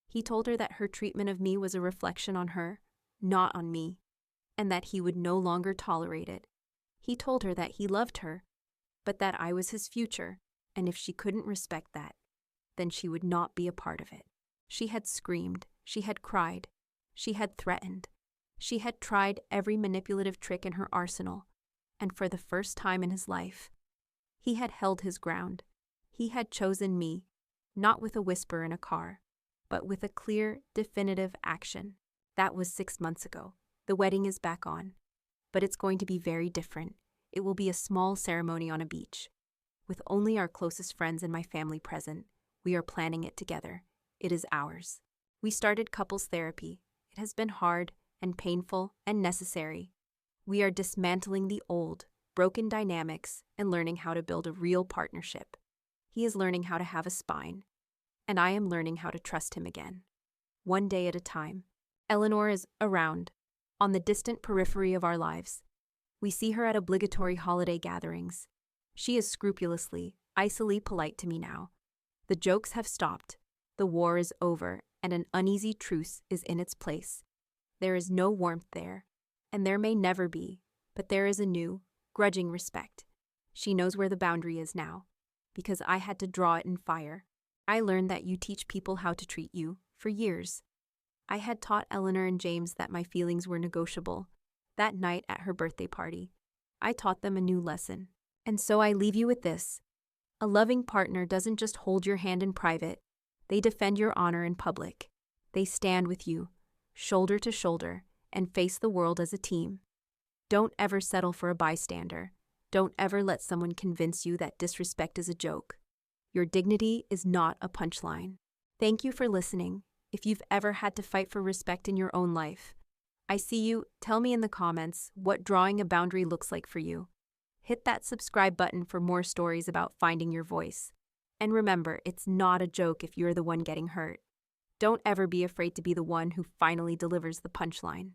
Speaker 1: He told her that her treatment of me was a reflection on her, not on me, and that he would no longer tolerate it. He told her that he loved her, but that I was his future, and if she couldn't respect that, then she would not be a part of it. She had screamed, she had cried, she had threatened, she had tried every manipulative trick in her arsenal, and for the first time in his life, he had held his ground. He had chosen me, not with a whisper in a car, but with a clear, definitive action. That was 6 months ago. The wedding is back on, but it's going to be very different. It will be a small ceremony on a beach, with only our closest friends and my family present. We are planning it together. It is ours. We started couples therapy. It has been hard and painful and necessary. We are dismantling the old, broken dynamics and learning how to build a real partnership. He is learning how to have a spine, and I am learning how to trust him again. One day at a time. Eleanor is around, on the distant periphery of our lives. We see her at obligatory holiday gatherings. She is scrupulously, icily polite to me now. The jokes have stopped, the war is over, and an uneasy truce is in its place. There is no warmth there, and there may never be, but there is a new, grudging respect. She knows where the boundary is now, because I had to draw it in fire. I learned that you teach people how to treat you, for years. I had taught Eleanor and James that my feelings were negotiable. That night at her birthday party, I taught them a new lesson. And so I leave you with this. A loving partner doesn't just hold your hand in private. They defend your honor in public. They stand with you, shoulder to shoulder, and face the world as a team. Don't ever settle for a bystander. Don't ever let someone convince you that disrespect is a joke. Your dignity is not a punchline. Thank you for listening. If you've ever had to fight for respect in your own life, I see you. Tell me in the comments what drawing a boundary looks like for you. Hit that subscribe button for more stories about finding your voice. And remember, it's not a joke if you're the one getting hurt. Don't ever be afraid to be the one who finally delivers the punchline.